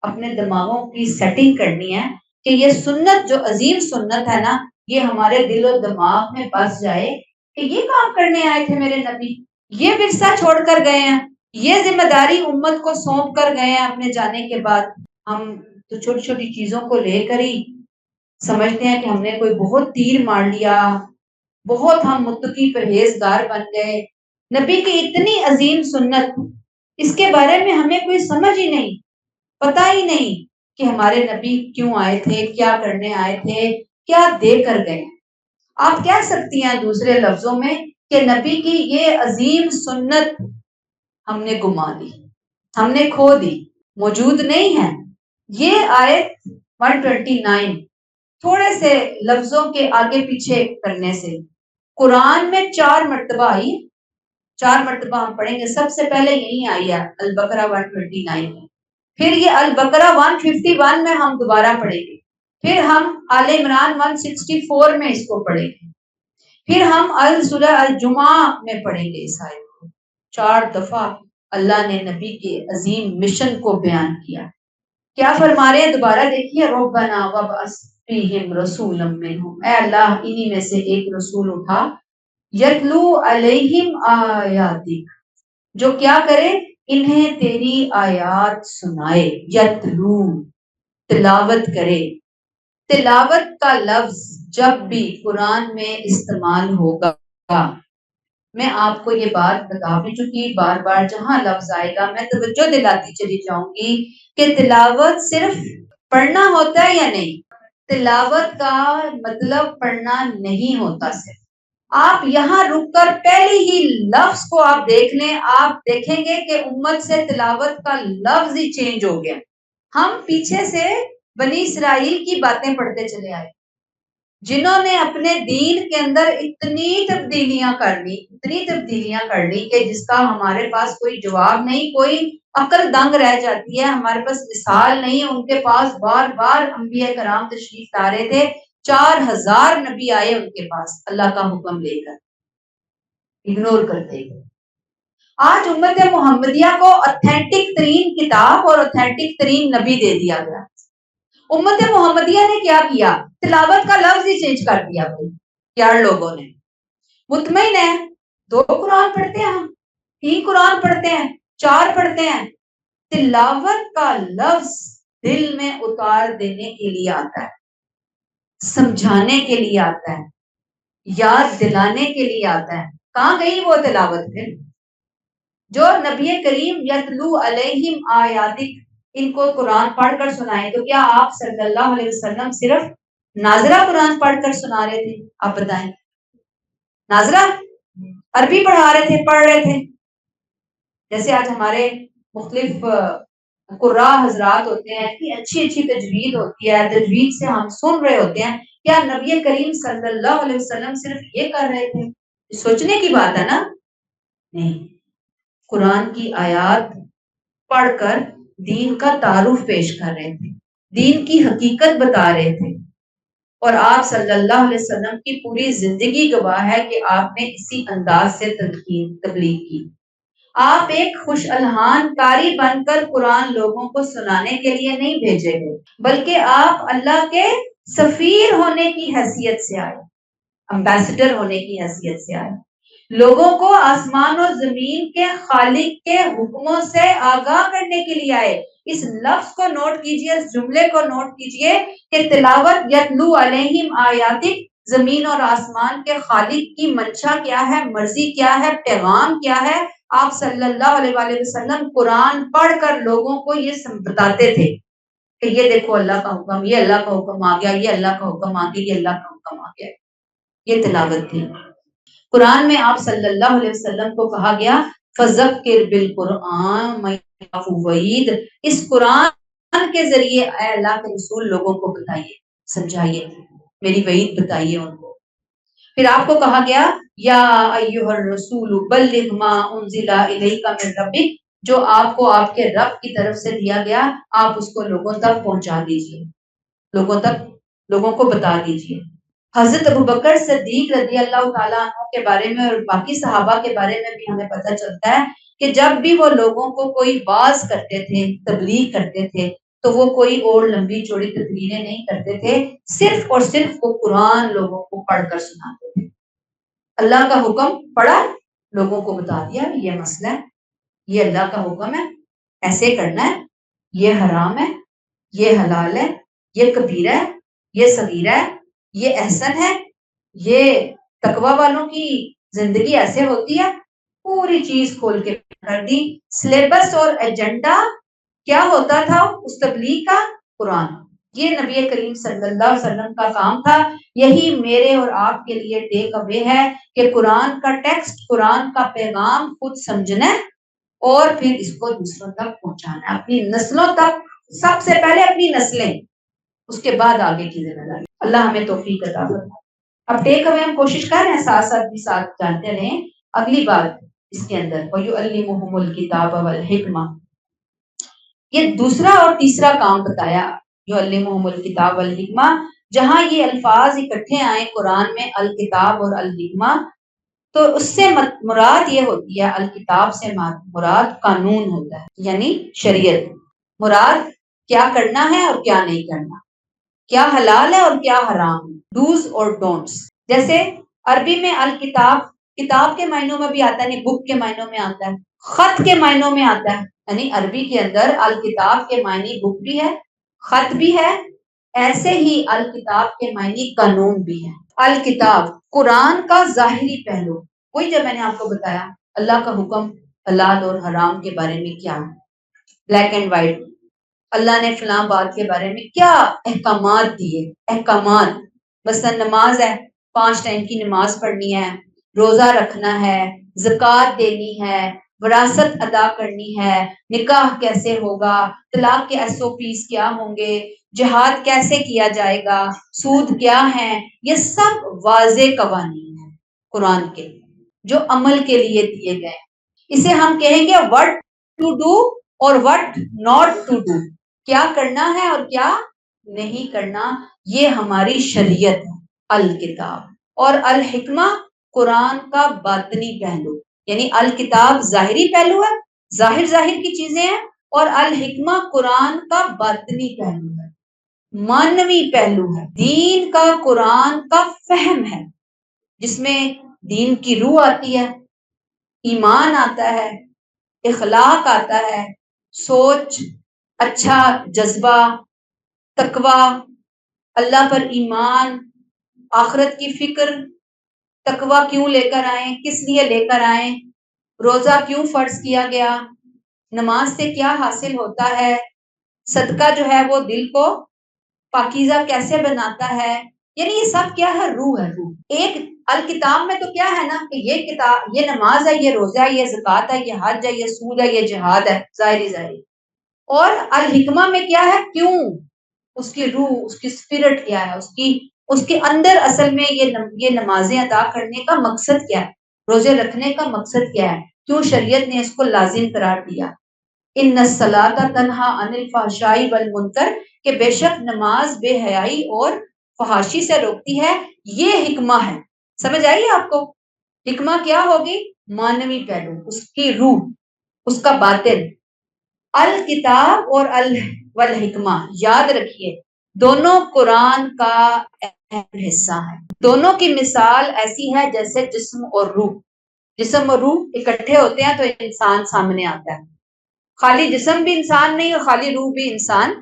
اپنے دماغوں کی سیٹنگ کرنی ہے کہ یہ سنت جو عظیم سنت ہے نا، یہ ہمارے دل و دماغ میں بس جائے کہ یہ کام کرنے آئے تھے میرے نبی، یہ ورثہ چھوڑ کر گئے ہیں، یہ ذمہ داری امت کو سونپ کر گئے ہیں اپنے جانے کے بعد. ہم تو چھوٹی چھوٹی چیزوں کو لے کر ہی سمجھتے ہیں کہ ہم نے کوئی بہت تیر مار لیا، بہت ہم متقی پرہیزگار بن گئے. نبی کی اتنی عظیم سنت، اس کے بارے میں ہمیں کوئی سمجھ ہی نہیں، پتہ ہی نہیں کہ ہمارے نبی کیوں آئے تھے، کیا کرنے آئے تھے، کیا دے کر گئے. آپ کہہ سکتی ہیں دوسرے لفظوں میں کہ نبی کی یہ عظیم سنت ہم نے گما دی، ہم نے کھو دی، موجود نہیں ہے. یہ آیت 129 تھوڑے سے لفظوں کے آگے پیچھے کرنے سے قرآن میں 4 مرتبہ آئی، 4 مرتبہ ہم پڑھیں گے. سب سے پہلے یہی آئی ہے البقرہ 129 میں، پھر یہ البقرہ 151 میں ہم دوبارہ پڑھیں گے، پھر ہم آل عمران 164 میں اس کو پڑھیں گے، پھر ہم سورہ الجمعہ میں پڑھیں گے. اس آیت کو 4 دفعہ اللہ نے نبی کے عظیم مشن کو بیان کیا. کیا فرما رہے ہیں دوبارہ دیکھیے، ربنا وابعث فیہم رسولا منہم، اے اللہ انہی میں سے ایک رسول اٹھا، یتلو علیہم آیاتک، جو کیا کرے، انہیں تیری آیات سنائے. یتلو تلاوت کرے. تلاوت کا لفظ جب بھی قرآن میں استعمال ہوگا میں آپ کو یہ بات بتا بھی چکی، بار بار جہاں لفظ آئے گا میں توجہ دلاتی چلی جاؤں گی کہ تلاوت صرف پڑھنا ہوتا ہے یا نہیں؟ تلاوت کا مطلب پڑھنا نہیں ہوتا صرف۔ آپ یہاں رک کر پہلی ہی لفظ کو آپ دیکھ لیں، آپ دیکھیں گے کہ امت سے تلاوت کا لفظ ہی چینج ہو گیا۔ ہم پیچھے سے بنی اسرائیل کی باتیں پڑھتے چلے آئے، جنہوں نے اپنے دین کے اندر اتنی تبدیلیاں کر لی کہ جس کا ہمارے پاس کوئی جواب نہیں، کوئی عقل دنگ رہ جاتی ہے، ہمارے پاس مثال نہیں۔ ان کے پاس بار بار انبیاء کرام تشریف لا رہے تھے، 4000 نبی آئے ان کے پاس اللہ کا حکم لے کر، اگنور کرتے گئے۔ آج امت محمدیہ کو اوتھینٹک ترین کتاب اور اوتھینٹک ترین نبی دے دیا گیا۔ امت محمدیہ نے کیا کیا؟ تلاوت کا لفظ ہی چینج کر دیا بھائی یار لوگوں نے۔ مطمئن ہے 2 قرآن پڑھتے ہیں، ہم 3 قرآن پڑھتے ہیں، 4 پڑھتے ہیں، تلاوت کا لفظ دل میں اتار دینے کے لیے آتا ہے، سمجھانے کے لیے آتا ہے، یاد دلانے کے لیے آتا ہے۔ کہاں گئی وہ تلاوت پھر؟ جو نبی کریم یتلو علیہم آیاتک ان کو قرآن پڑھ کر سنائے، تو کیا آپ صلی اللہ علیہ وسلم صرف ناظرہ قرآن پڑھ کر سنا رہے تھے؟ آپ بتائیں، ناظرہ عربی پڑھا رہے تھے، پڑھ رہے تھے؟ جیسے آج ہمارے مختلف قراء حضرات ہوتے ہیں، اتنی اچھی اچھی تجوید ہوتی ہے، تجوید سے ہم سن رہے ہوتے ہیں، کیا نبی کریم صلی اللہ علیہ وسلم صرف یہ کر رہے تھے؟ سوچنے کی بات ہے نا؟ نہیں، قرآن کی آیات پڑھ کر دین کا تعارف پیش کر رہے تھے، دین کی حقیقت بتا رہے تھے، اور آپ صلی اللہ علیہ وسلم کی پوری زندگی گواہ ہے کہ آپ نے اسی انداز سے تبلیغ کی۔ آپ ایک خوش الحان قاری بن کر قرآن لوگوں کو سنانے کے لیے نہیں بھیجے گئے، بلکہ آپ اللہ کے سفیر ہونے کی حیثیت سے آئے، امبیسڈر ہونے کی حیثیت سے آئے، لوگوں کو آسمان و زمین کے خالق کے حکموں سے آگاہ کرنے کے لیے آئے۔ اس لفظ کو نوٹ کیجئے، اس جملے کو نوٹ کیجئے کہ تلاوت یتلو علیہم آیاتک، زمین اور آسمان کے خالق کی منشا کیا ہے، مرضی کیا ہے، پیغام کیا ہے؟ آپ صلی اللہ علیہ وآلہ وسلم قرآن پڑھ کر لوگوں کو یہ بتاتے تھے کہ یہ دیکھو اللہ کا حکم، یہ اللہ کا حکم آ گیا، یہ اللہ کا حکم آ گیا، یہ اللہ کا حکم آ گیا۔ یہ تلاوت تھی۔ قرآن میں آپ صلی اللہ علیہ وسلم کو کہا گیا فذکر بالقرآن من یخاف وعید، اس قرآن کے ذریعے اے اللہ کے رسول لوگوں کو بتائیے، سمجھائیے، میری وعید بتائیے ان کو۔ پھر آپ کو کہا گیا یا ایھا الرسول بلغ ما انزل الیک من ربک، جو آپ کو آپ کے رب کی طرف سے دیا گیا آپ اس کو لوگوں تک پہنچا دیجیے، لوگوں کو بتا دیجیے۔ حضرت ابوبکر صدیق رضی اللہ تعالیٰ عنہ کے بارے میں اور باقی صحابہ کے بارے میں بھی ہمیں پتہ چلتا ہے کہ جب بھی وہ لوگوں کو کوئی واعظ کرتے تھے، تبلیغ کرتے تھے، تو وہ کوئی اور لمبی چوڑی تقریریں نہیں کرتے تھے، صرف اور صرف وہ قرآن لوگوں کو پڑھ کر سناتے تھے۔ اللہ کا حکم پڑھا، لوگوں کو بتا دیا یہ مسئلہ ہے، یہ اللہ کا حکم ہے، ایسے کرنا ہے، یہ حرام ہے، یہ حلال ہے، یہ کبیرہ ہے، یہ صغیرہ ہے، یہ احسن ہے، یہ تقوی والوں کی زندگی ایسے ہوتی ہے، پوری چیز کھول کے کر دی۔ سلیبس اور ایجنڈا کیا ہوتا تھا اس تبلیغ کا؟ قرآن۔ یہ نبی کریم صلی اللہ علیہ وسلم کا کام تھا۔ یہی میرے اور آپ کے لیے ٹیک اوے ہے کہ قرآن کا ٹیکسٹ، قرآن کا پیغام خود سمجھنا ہے اور پھر اس کو دوسروں تک پہنچانا ہے، اپنی نسلوں تک، سب سے پہلے اپنی نسلیں، اس کے بعد آگے کی ذمہ داری۔ اللہ ہمیں توفیق عطا فرمائے۔ اب ٹیک اوے ہم کوشش کر رہے ہیں، ساتھ ساتھ بھی ساتھ جانتے رہیں۔ اگلی بات اس کے اندر وَيُعَلِّمُهُمُ الْكِتَابَ وَالْحِکْمَةَ، یہ دوسرا اور تیسرا کام بتایا، یعلمہم الکتاب والحکمہ۔ جہاں یہ الفاظ اکٹھے آئے قرآن میں، الکتاب اور الحکمہ، تو اس سے مراد یہ ہوتی ہے، الکتاب سے مراد قانون ہوتا ہے، یعنی شریعت، مراد کیا کرنا ہے اور کیا نہیں کرنا، کیا حلال ہے اور کیا حرام ہے، ڈوز اور ڈونٹس۔ جیسے عربی میں الکتاب کتاب کے معنوں میں بھی آتا ہے، یعنی بک کے معنوں میں آتا ہے، خط کے معنوں میں آتا ہے، یعنی عربی کے اندر الکتاب کے معنی بک بھی ہے، خط بھی ہے، ایسے ہی الکتاب کے معنی قانون بھی ہے۔ الکتاب قرآن کا ظاہری پہلو، وہی جب میں نے آپ کو بتایا اللہ کا حکم حلال اور حرام کے بارے میں کیا ہے، بلیک اینڈ وائٹ، اللہ نے فلاں بات کے بارے میں کیا احکامات دیے، احکامات، مثلا نماز ہے، 5 ٹائم کی نماز پڑھنی ہے، روزہ رکھنا ہے، زکوٰۃ دینی ہے، وراثت ادا کرنی ہے، نکاح کیسے ہوگا، طلاق کے SOPs کیا ہوں گے، جہاد کیسے کیا جائے گا، سود کیا ہے، یہ سب واضح قوانین ہیں قرآن کے جو عمل کے لیے دیے گئے۔ اسے ہم کہیں گے what to do اور what not to do، کیا کرنا ہے اور کیا نہیں کرنا، یہ ہماری شریعت ہے۔ الکتاب اور الحکمہ قرآن کا باطنی پہلو، یعنی الکتاب ظاہری پہلو ہے، ظاہر کی چیزیں ہیں، اور الحکمہ قرآن کا باطنی پہلو ہے، مانوی پہلو ہے، دین کا قرآن کا فہم ہے، جس میں دین کی روح آتی ہے، ایمان آتا ہے، اخلاق آتا ہے، سوچ، اچھا جذبہ، تقوی، اللہ پر ایمان، آخرت کی فکر، تقوی کیوں لے کر آئیں، کس لیے لے کر آئیں، روزہ کیوں فرض کیا گیا، نماز سے کیا حاصل ہوتا ہے، صدقہ جو ہے وہ دل کو پاکیزہ کیسے بناتا ہے، یعنی یہ سب کیا ہے، روح ہے، روح۔ ایک الکتاب میں تو کیا ہے نا کہ یہ کتاب، یہ نماز ہے، یہ روزہ ہے، یہ زکوٰۃ ہے، یہ حج ہے، یہ سود ہے، یہ جہاد ہے، ظاہری۔ اور الحکمہ میں کیا ہے، کیوں، اس کی روح، اس کی اسپرٹ کیا ہے، اس کے اندر اصل میں یہ نمازیں ادا کرنے کا مقصد کیا ہے، روزے رکھنے کا مقصد کیا ہے، کیوں شریعت نے اس کو لازم قرار دیا۔ ان الصلاۃ تنہی عن الفحشاء والمنکر، کہ بے شک نماز بے حیائی اور فحاشی سے روکتی ہے، یہ حکمہ ہے۔ سمجھ آئیے آپ کو؟ حکمہ کیا ہوگی؟ مانوی پہلو، اس کی روح، اس کا باطن۔ الکتاب اور والحکمہ، یاد رکھیے دونوں قرآن کا اہم حصہ ہے، دونوں کی مثال ایسی ہے جیسے جسم اور روح، جسم اور روح اکٹھے ہوتے ہیں تو انسان سامنے آتا ہے، خالی جسم بھی انسان نہیں اور خالی روح بھی انسان۔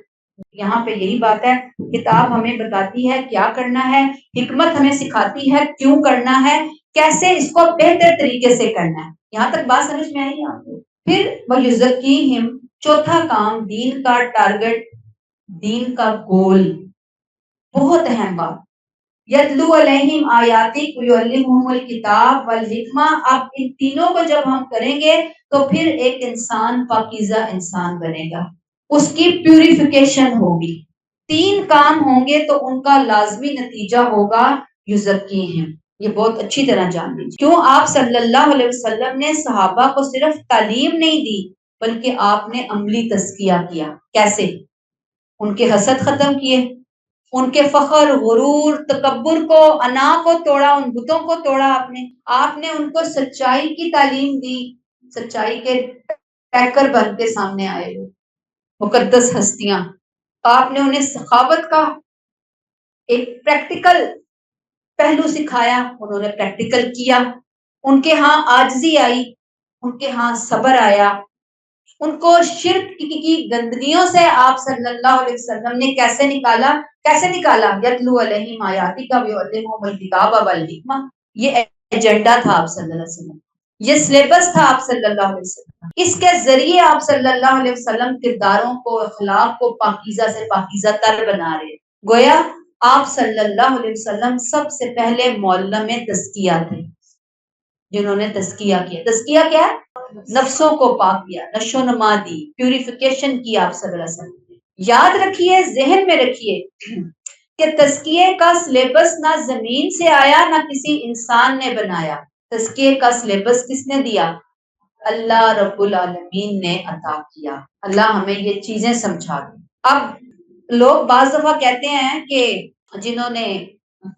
یہاں پہ یہی بات ہے، کتاب ہمیں بتاتی ہے کیا کرنا ہے، حکمت ہمیں سکھاتی ہے کیوں کرنا ہے، کیسے اس کو بہتر طریقے سے کرنا ہے۔ یہاں تک بات سمجھ میں آئی آپ کو؟ پھر وَيُزَكِّيهِمْ، چوتھا کام، دین کا ٹارگٹ، دین کا گول، بہت اہم بات، یتلو علیہم آیاتی ویعلمہم الکتاب والحکمہ۔ اب ان تینوں کو جب ہم کریں گے تو پھر ایک انسان پاکیزہ انسان بنے گا، اس کی پیوریفیکیشن ہوگی، 3 کام ہوں گے تو ان کا لازمی نتیجہ ہوگا یزکیہم۔ یہ بہت اچھی طرح جان لیجیے، کیوں آپ صلی اللہ علیہ وسلم نے صحابہ کو صرف تعلیم نہیں دی بلکہ آپ نے عملی تزکیہ کیا۔ کیسے؟ ان کے حسد ختم کیے، ان کے فخر، غرور، تکبر کو، انا کو توڑا، ان بتوں کو توڑا آپ نے ان کو سچائی کی تعلیم دی، سچائی کے پیکر بن کے سامنے آئے ہو، مقدس ہستیاں۔ آپ نے انہیں سخاوت کا ایک پریکٹیکل پہلو سکھایا، انہوں نے پریکٹیکل کیا، ان کے ہاں عاجزی آئی، ان کے ہاں صبر آیا، ان کو شرک کی گندگیوں سے آپ صلی اللہ علیہ وسلم نے کیسے نکالا، یتلو علیہم آیاتی کا ویعلمہم الکتاب والحکمہ۔ یہ ایجنڈا تھا آپ صلی اللہ علیہ وسلم، یہ سلیبس تھا آپ صلی اللہ علیہ وسلم، اس کے ذریعے آپ صلی اللہ علیہ وسلم کرداروں کو، اخلاق کو پاکیزہ سے پاکیزہ تر بنا رہے۔ گویا آپ صلی اللہ علیہ وسلم سب سے پہلے معلم تزکیہ تھے، جنہوں نے تزکیہ کیا۔ تزکیہ کیا ہے؟ نفسوں کو پاک کیا، نشو نما دی، پیوریفیکیشن کی آپ صلی اللہ علیہ وسلم نے۔ یاد رکھیے، ذہن میں رکھیے کہ تزکیے کا سلیبس نہ زمین سے آیا، نہ کسی انسان نے بنایا، تزکیے کا سلیبس کس نے دیا؟ اللہ رب العالمین نے عطا کیا۔ اللہ ہمیں یہ چیزیں سمجھا دی۔ اب لوگ بعض دفعہ کہتے ہیں کہ جنہوں نے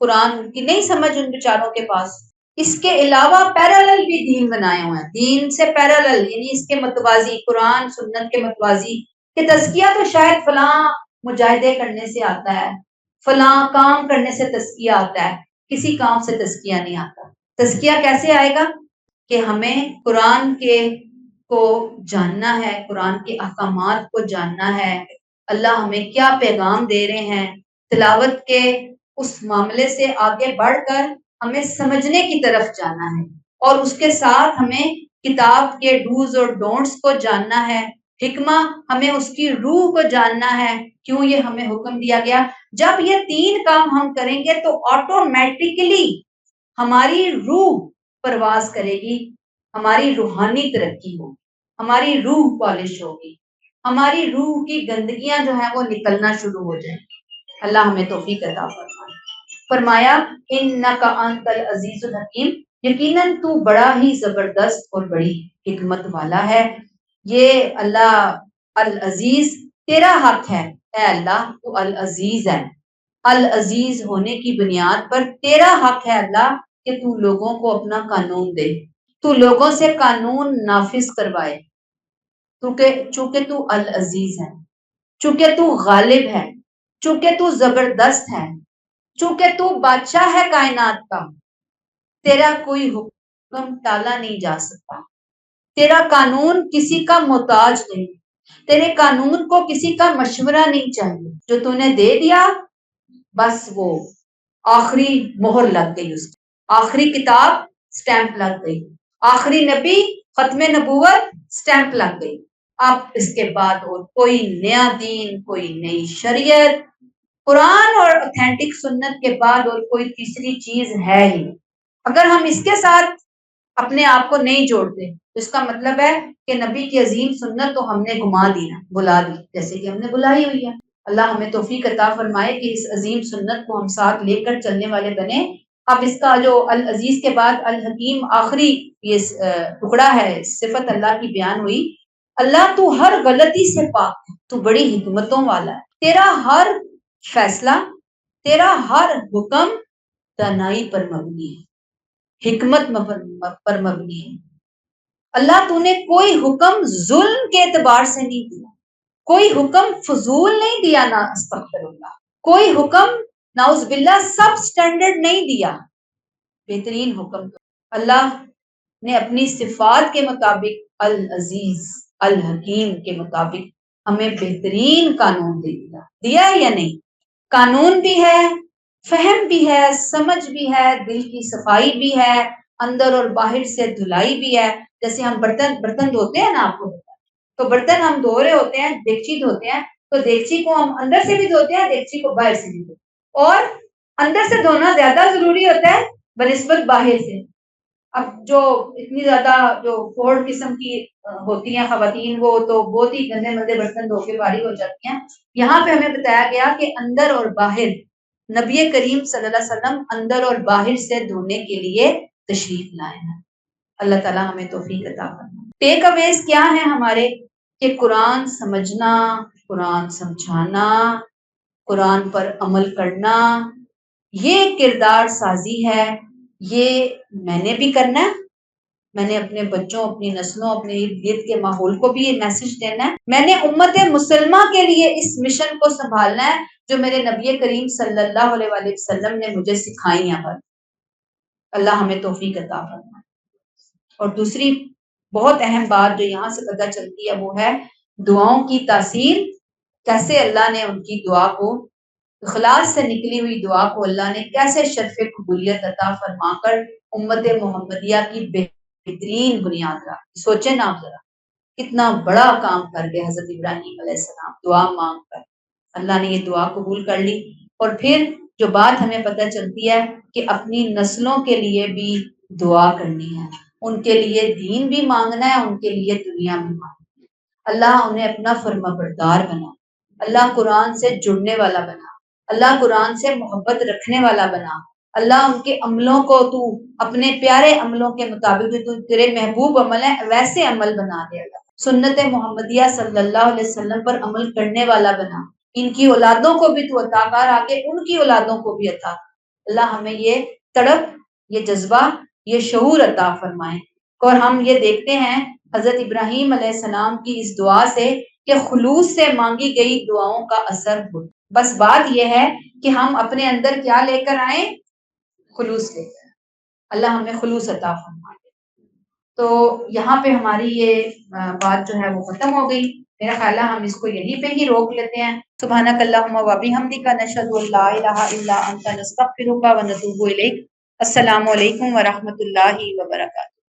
قرآن کی نہیں سمجھ ان بیچاروں کے پاس، اس کے علاوہ پیرالل بھی دین بنائے ہوئے ہیں، دین سے پیرالل، یعنی اس کے متوازی، قرآن سنت کے متوازی، کہ تزکیہ تو شاید فلاں مجاہدے کرنے سے آتا ہے، فلاں کام کرنے سے تزکیہ آتا ہے، کسی کام سے تزکیہ نہیں آتا۔ تزکیہ کیسے آئے گا؟ کہ ہمیں قرآن کو جاننا ہے، قرآن کے احکامات کو جاننا ہے، اللہ ہمیں کیا پیغام دے رہے ہیں، تلاوت کے اس معاملے سے آگے بڑھ کر ہمیں سمجھنے کی طرف جانا ہے، اور اس کے ساتھ ہمیں کتاب کے ڈوز اور ڈونٹس کو جاننا ہے، حکمہ ہمیں اس کی روح کو جاننا ہے، کیوں یہ ہمیں حکم دیا گیا۔ جب یہ تین کام ہم کریں گے تو آٹومیٹکلی ہماری روح پرواز کرے گی، ہماری روحانی ترقی ہوگی، ہماری روح پالش ہوگی، ہماری روح کی گندگیاں جو ہیں وہ نکلنا شروع ہو جائیں گی۔ اللہ ہمیں توفیق عطا فرمائے۔ فرمایا انک انت العزیز الحکیم، یقیناً تو بڑا ہی زبردست اور بڑی حکمت والا ہے۔ یہ اللہ العزیز تیرا حق ہے، اے اللہ تو العزیز ہے، العزیز ہونے کی بنیاد پر تیرا حق ہے اللہ کہ تو لوگوں کو اپنا قانون دے، تو لوگوں سے قانون نافذ کروائے، چونکہ تو العزیز ہے، چونکہ تو غالب ہے، چونکہ تو زبردست ہے، چونکہ تو بادشاہ ہے کائنات کا، تیرا کوئی حکم ٹالا نہیں جا سکتا، تیرا قانون کسی کا محتاج نہیں، تیرے قانون کو کسی کا مشورہ نہیں چاہیے، جو تو نے دے دیا بس وہ آخری مہر لگ گئی، اس کی آخری کتاب سٹیمپ لگ گئی، آخری نبی ختم نبوت سٹیمپ لگ گئی، اب اس کے بعد اور کوئی نیا دین، کوئی نئی شریعت، قرآن اور اوتھینٹک سنت کے بعد اور کوئی تیسری چیز ہے ہی۔ اگر ہم اس کے ساتھ اپنے آپ کو نہیں جوڑتے تو اس کا مطلب ہے کہ نبی کی عظیم سنت تو ہم نے گما دی نا، بلا دی، جیسے کہ ہم نے بلائی ہوئی ہے۔ اللہ ہمیں توفیق عطا فرمائے کہ اس عظیم سنت کو ہم ساتھ لے کر چلنے والے بنے۔ اب اس کا جو العزیز کے بعد الحکیم آخری یہ ٹکڑا ہے، صفت اللہ کی بیان ہوئی۔ اللہ تو ہر غلطی سے پاک ہے، تو بڑی حکمتوں والا ہے، تیرا ہر فیصلہ، تیرا ہر حکم دانائی پر مبنی ہے، حکمت پر مبنی ہے۔ اللہ تو نے کوئی حکم ظلم کے اعتبار سے نہیں دیا، کوئی حکم فضول نہیں دیا، نہ استغفر اللہ، کوئی حکم نعوذ باللہ سب سٹینڈرڈ نہیں دیا، بہترین حکم اللہ نے اپنی صفات کے مطابق العزیز الحکیم کے مطابق ہمیں بہترین قانون دے دیا ہے یا نہیں؟ قانون بھی ہے، فہم بھی ہے، سمجھ بھی ہے، دل کی صفائی بھی ہے، اندر اور باہر سے دھلائی بھی ہے۔ جیسے ہم برتن دھوتے ہیں نا، آپ کو تو برتن ہم دھو رہے ہوتے ہیں، دیگچی دھوتے ہیں تو دیگچی کو ہم اندر سے بھی دھوتے ہیں، دیگچی کو باہر سے بھی دھوتے ہیں، اور اندر سے دھونا زیادہ ضروری ہوتا ہے بنسبت باہر سے۔ اب جو اتنی زیادہ جو فورڈ قسم کی ہوتی ہیں خواتین، وہ تو بہت ہی گندے مندے برتن دھو کے بھاری ہو جاتی ہیں۔ یہاں پہ ہمیں بتایا گیا کہ اندر اور باہر نبی کریم صلی اللہ علیہ وسلم اندر اور باہر سے دھونے کے لیے تشریف لائے ہیں۔ اللہ تعالیٰ ہمیں توفیق عطا فرمائے۔ ٹیک اویز کیا ہیں ہمارے؟ کہ قرآن سمجھنا، قرآن سمجھانا، قرآن پر عمل کرنا، یہ کردار سازی ہے، یہ میں نے بھی کرنا ہے، میں نے اپنے بچوں، اپنی نسلوں، اپنے ارد گرد کے ماحول کو بھی یہ میسج دینا ہے، میں نے امت مسلمہ کے لیے اس مشن کو سنبھالنا ہے جو میرے نبی کریم صلی اللہ علیہ وآلہ وسلم نے مجھے سکھائی ہیں۔ اللہ ہمیں توفیق عطا فرمائے۔ اور دوسری بہت اہم بات جو یہاں سے پتہ چلتی ہے وہ ہے دعاؤں کی تاثیر، کیسے اللہ نے ان کی دعا کو، اخلاص سے نکلی ہوئی دعا کو اللہ نے کیسے شرف قبولیت عطا فرما کر امت محمدیہ کی بہترین بنیاد رکھی۔ سوچیں نا آپ ذرا، کتنا بڑا کام کر گئے حضرت ابراہیم علیہ السلام، دعا مانگ کر اللہ نے یہ دعا قبول کر لی۔ اور پھر جو بات ہمیں پتہ چلتی ہے کہ اپنی نسلوں کے لیے بھی دعا کرنی ہے، ان کے لیے دین بھی مانگنا ہے، ان کے لیے دنیا بھی مانگنا ہے۔ اللہ انہیں اپنا فرما بردار بنا، اللہ قرآن سے جڑنے والا بنا، اللہ قرآن سے محبت رکھنے والا بنا، اللہ ان کے عملوں کو تو اپنے پیارے عملوں کے مطابق تو تیرے محبوب عمل ہے ویسے عمل بنا دے، اللہ سنت محمدیہ صلی اللہ علیہ وسلم پر عمل کرنے والا بنا، ان کی اولادوں کو بھی تو عطا کر، آگے ان کی اولادوں کو بھی عطا کر۔ اللہ ہمیں یہ تڑپ، یہ جذبہ، یہ شعور عطا فرمائے۔ اور ہم یہ دیکھتے ہیں حضرت ابراہیم علیہ السلام کی اس دعا سے کہ خلوص سے مانگی گئی دعاؤں کا اثر ہو۔ بس بات یہ ہے کہ ہم اپنے اندر کیا لے کر آئیں؟ خلوص لے کر۔ اللہ ہمیں خلوص عطا فرمائے۔ تو یہاں پہ ہماری یہ بات جو ہے وہ ختم ہو گئی، میرا خیال ہے ہم اس کو یہیں پہ ہی روک لیتے ہیں۔ سبحانک اللہم و بحمدک، نشہد ان لا الہ الا انت، نستغفرک و نتوب الیک۔ السلام علیکم ورحمۃ اللہ وبرکاتہ.